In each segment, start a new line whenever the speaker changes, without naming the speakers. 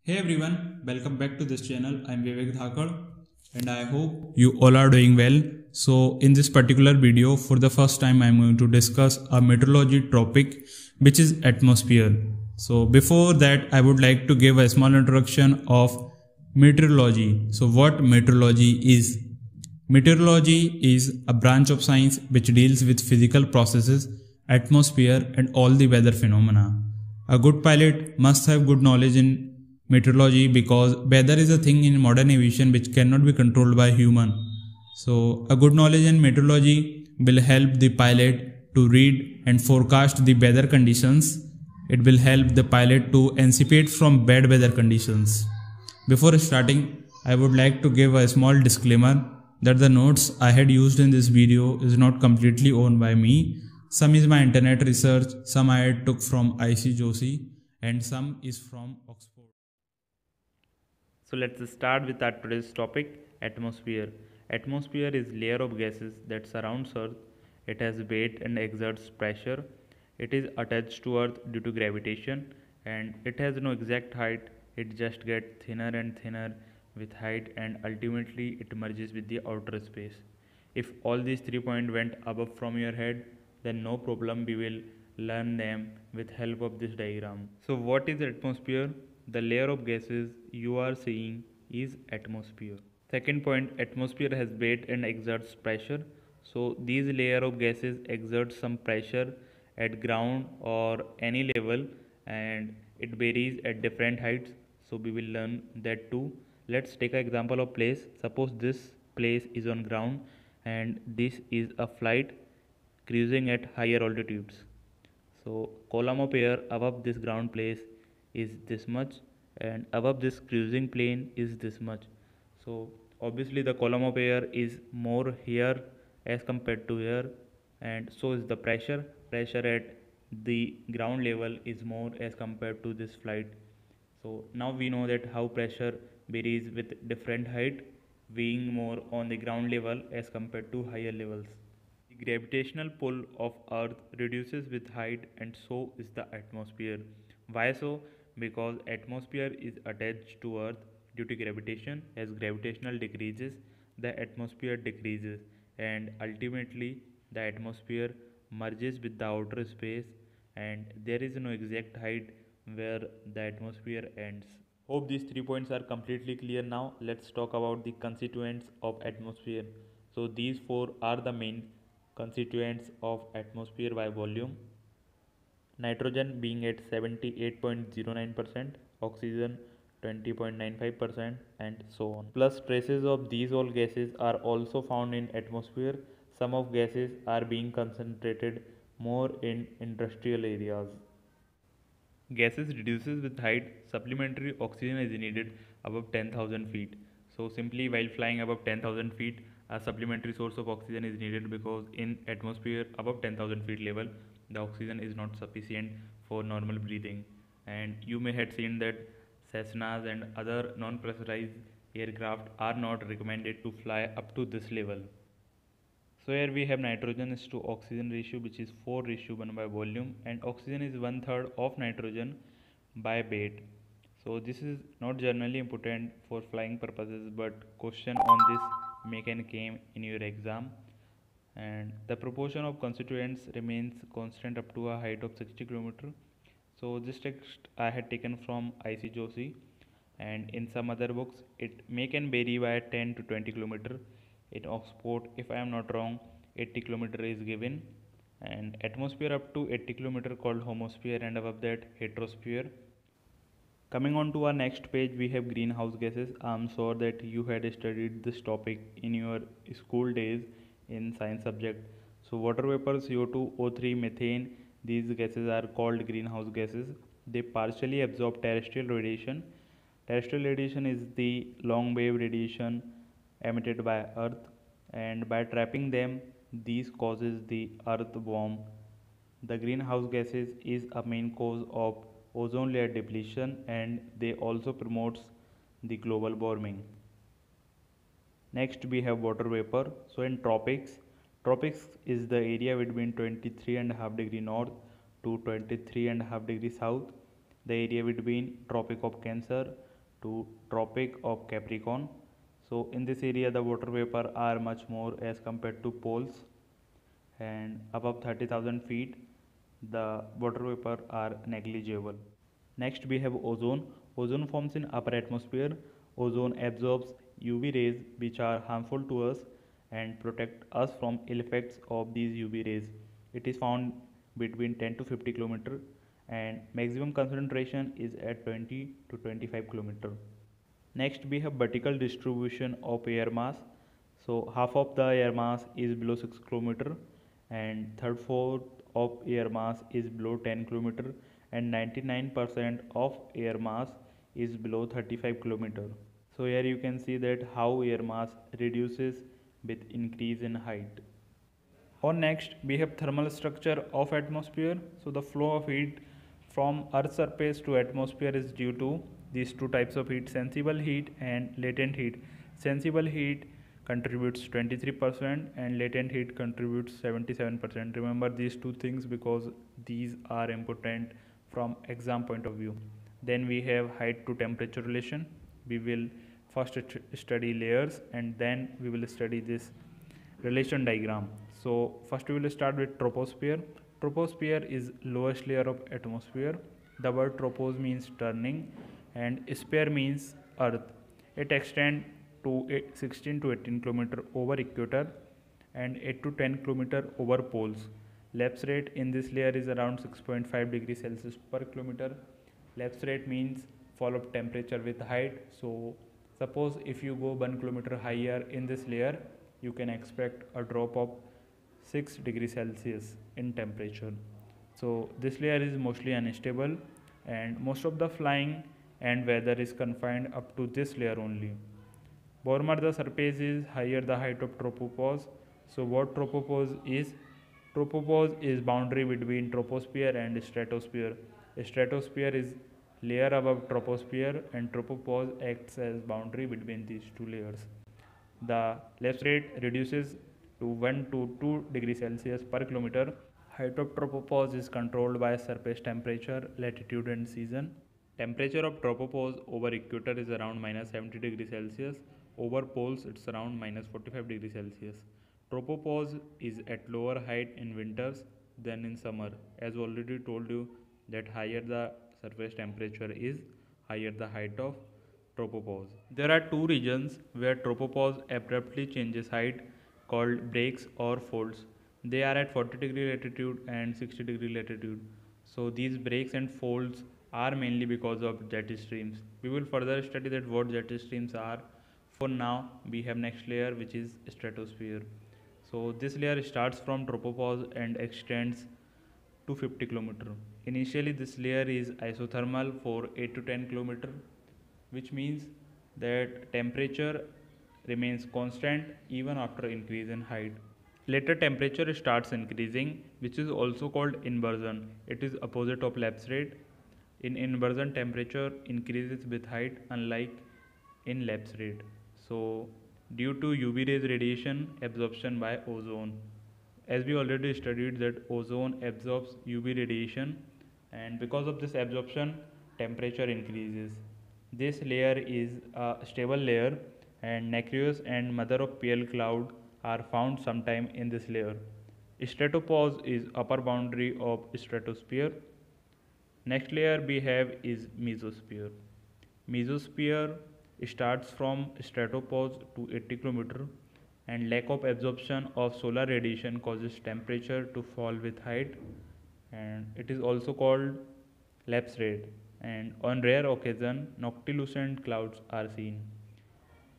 Hey everyone, welcome back to this channel. I'm Vivek Dhakar and I hope you all are doing well. So in this particular video, for the first time, I'm going to discuss a meteorology topic which is atmosphere. So before that, I would like to give a small introduction of meteorology. So what meteorology is? Meteorology is a branch of science which deals with physical processes, atmosphere and all the weather phenomena. A good pilot must have good knowledge in meteorology because weather is a thing in modern aviation which cannot be controlled by human. So a good knowledge in meteorology will help the pilot to read and forecast the weather conditions. It will help the pilot to anticipate from bad weather conditions. Before starting, I would like to give a small disclaimer that the notes I had used in this video is not completely owned by me. Some is my internet research, some I took from IC Joshi and some is from Oxford.
So let's start with our today's topic, atmosphere. Atmosphere is layer of gases that surrounds Earth. It has weight and exerts pressure. It is attached to Earth due to gravitation and it has no exact height. It just gets thinner and thinner with height and ultimately it merges with the outer space. If all these 3 points went above from your head, then no problem, we will learn them with help of this diagram. So what is atmosphere? The layer of gases you are seeing is atmosphere. Second point, atmosphere has weight and exerts pressure. So these layer of gases exert some pressure at ground or any level and it varies at different heights. So we will learn that too. Let's take an example of place. Suppose this place is on ground and this is a flight cruising at higher altitudes. So column of air above this ground place is this much and above this cruising plane is this much. So obviously the column of air is more here as compared to here and so is the pressure. Pressure at the ground level is more as compared to this flight. So now we know that how pressure varies with different height being more on the ground level as compared to higher levels. The gravitational pull of Earth reduces with height and so is the atmosphere. Why so? Because atmosphere is attached to Earth due to gravitation. As gravitational decreases, the atmosphere decreases and ultimately the atmosphere merges with the outer space and there is no exact height where the atmosphere ends. Hope these 3 points are completely clear now. Let's talk about the constituents of atmosphere. So these four are the main constituents of atmosphere by volume. Nitrogen being at 78.09%, oxygen 20.95% and so on. Plus traces of these all gases are also found in atmosphere. Some of gases are being concentrated more in industrial areas. Gases reduces with height, supplementary oxygen is needed above 10,000 feet. So simply while flying above 10,000 feet, a supplementary source of oxygen is needed because in atmosphere above 10,000 feet level, the oxygen is not sufficient for normal breathing. And you may have seen that Cessnas and other non-pressurized aircraft are not recommended to fly up to this level. So here we have nitrogen is to oxygen ratio which is 4:1 by volume and oxygen is 1/3 of nitrogen by weight. So this is not generally important for flying purposes but question on this may can came in your exam and the proportion of constituents remains constant up to a height of 60 km. So this text I had taken from IC Joshi and in some other books it may can vary by 10 to 20 km. In Oxford, if I am not wrong, 80 km is given and atmosphere up to 80 km called homosphere and above that heterosphere. Coming on to our next page, we have greenhouse gases. I'm sure that you had studied this topic in your school days in science subject. So water vapor, CO2, O3, methane, these gases are called greenhouse gases. They partially absorb terrestrial radiation. Terrestrial radiation is the long wave radiation emitted by Earth and by trapping them, these causes the earth warm. The greenhouse gases is a main cause of ozone layer depletion and they also promotes the global warming. Next we have water vapor. So in tropics is the area between 23.5 degree north to 23.5 degree south. The area between Tropic of Cancer to Tropic of Capricorn. So in this area the water vapor are much more as compared to poles, and above 30,000 feet the water vapor are negligible. Next we have ozone. Ozone forms in upper atmosphere. Ozone absorbs UV rays which are harmful to us and protect us from ill effects of these UV rays. It is found between 10 to 50 km and maximum concentration is at 20 to 25 km. Next we have vertical distribution of air mass. So half of the air mass is below 6 km and third fourth of air mass is below 10 km and 99% of air mass is below 35 km. So here you can see that how air mass reduces with increase in height. On next we have thermal structure of atmosphere. So the flow of heat from earth's surface to atmosphere is due to these two types of heat, sensible heat and latent heat. Sensible heat contributes 23% and latent heat contributes 77%. Remember these two things because these are important from exam point of view. Then we have height to temperature relation. We will first study layers and then we will study this relation diagram. So first we will start with troposphere. Troposphere is lowest layer of atmosphere. The word tropos means turning and sphere means earth. It extends to 16 to 18 km over equator and 8 to 10 km over poles. Lapse rate in this layer is around 6.5 degrees Celsius per kilometer. Lapse rate means fall of temperature with height. So suppose if you go 1 km higher in this layer, you can expect a drop of 6 degrees Celsius in temperature. So this layer is mostly unstable and most of the flying and weather is confined up to this layer only. Warmer the surface is, higher the height of tropopause. So what tropopause is? Tropopause is boundary between troposphere and stratosphere. Stratosphere is layer above troposphere and tropopause acts as boundary between these two layers. The lapse rate reduces to 1 to 2 degrees Celsius per kilometer. Height of tropopause is controlled by surface temperature, latitude and season. Temperature of tropopause over equator is around minus 70 degrees Celsius. Over poles it's around minus 45 degrees Celsius. Tropopause is at lower height in winters than in summer. As already told you that higher the surface temperature is, higher the height of tropopause. There are two regions where tropopause abruptly changes height called breaks or folds. They are at 40 degree latitude and 60 degree latitude. So these breaks and folds are mainly because of jet streams. We will further study that what jet streams are. For now we have next layer which is stratosphere. So this layer starts from tropopause and extends to 50 km. Initially this layer is isothermal for 8 to 10 km, which means that temperature remains constant even after increase in height. Later temperature starts increasing, which is also called inversion. It is opposite of lapse rate. In inversion temperature increases with height unlike in lapse rate. So due to UV rays radiation absorption by ozone. As we already studied that ozone absorbs UV radiation and because of this absorption temperature increases. This layer is a stable layer and nacreous and mother of pearl cloud are found sometime in this layer. Stratopause is upper boundary of stratosphere. Next layer we have is mesosphere. Mesosphere starts from stratopause to 80 km and lack of absorption of solar radiation causes temperature to fall with height and it is also called lapse rate, and on rare occasion noctilucent clouds are seen.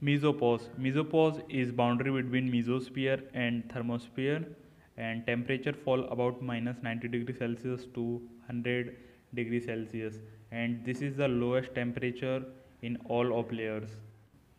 Mesopause. Mesopause is boundary between mesosphere and thermosphere and temperature fall about minus 90 degrees Celsius to 100 degrees Celsius and this is the lowest temperature in all of layers.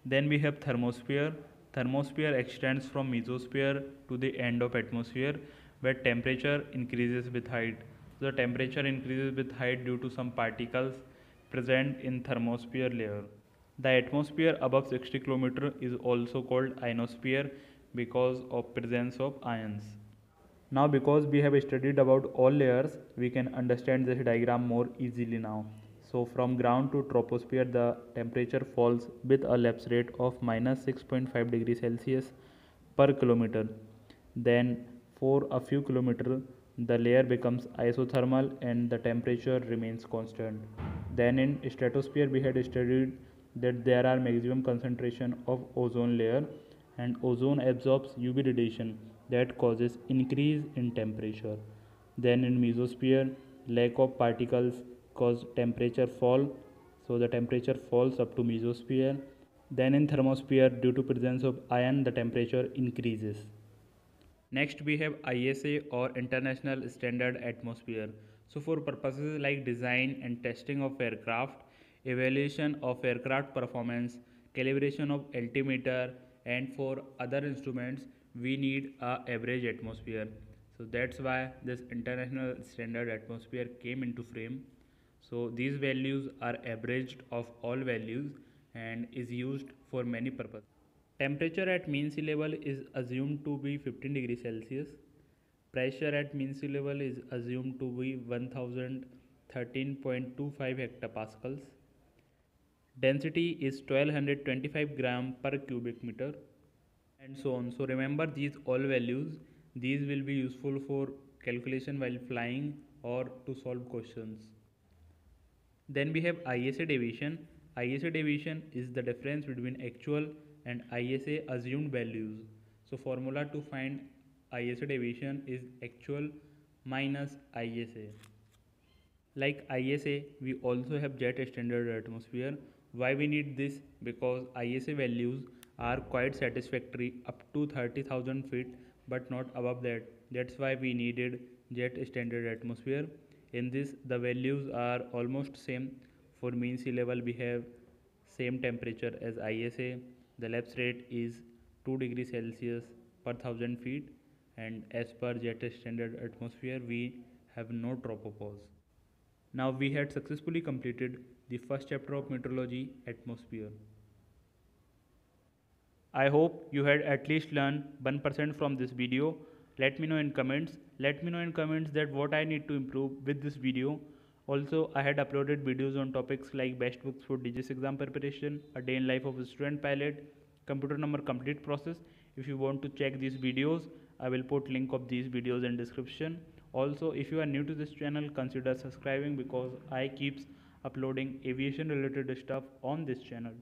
Then we have thermosphere. Thermosphere extends from mesosphere to the end of atmosphere where temperature increases with height. The temperature increases with height due to some particles present in thermosphere layer. The atmosphere above 60 km is also called ionosphere because of presence of ions. Now because we have studied about all layers, we can understand this diagram more easily now. So from ground to troposphere, the temperature falls with a lapse rate of minus 6.5 degrees Celsius per kilometer. Then for a few kilometers, the layer becomes isothermal and the temperature remains constant. Then in stratosphere, we had studied that there are maximum concentration of ozone layer, and ozone absorbs UV radiation that causes increase in temperature. Then in mesosphere, lack of particles cause temperature fall, so the temperature falls up to mesosphere. Then in thermosphere, due to presence of ion, the temperature increases. Next we have ISA or International Standard Atmosphere. So for purposes like design and testing of aircraft, evaluation of aircraft performance, calibration of altimeter, and for other instruments we need a average atmosphere. So that's why this International Standard Atmosphere came into frame. So these values are averaged of all values and is used for many purposes. Temperature at mean sea level is assumed to be 15 degrees Celsius. Pressure at mean sea level is assumed to be 1013.25 hectopascals. Density is 1225 gram per cubic meter, and so on. So remember these all values. These will be useful for calculation while flying or to solve questions. Then we have ISA deviation. ISA deviation is the difference between actual and ISA assumed values. So formula to find ISA deviation is actual minus ISA. Like ISA, we also have jet standard atmosphere. Why we need this? Because ISA values are quite satisfactory up to 30,000 feet but not above that. That's why we needed jet standard atmosphere. In this the values are almost same. For mean sea level we have same temperature as ISA. The lapse rate is 2 degrees Celsius per 1000 feet, and as per jet standard atmosphere we have no tropopause. Now we had successfully completed the first chapter of meteorology, atmosphere. I hope you had at least learned 1% from this video. Let me know in comments. Let me know in comments that what I need to improve with this video. Also, I had uploaded videos on topics like best books for DGS exam preparation, a day in life of a student pilot, computer number complete process. If you want to check these videos, I will put link of these videos in description. Also, if you are new to this channel, consider subscribing because I keeps uploading aviation related stuff on this channel.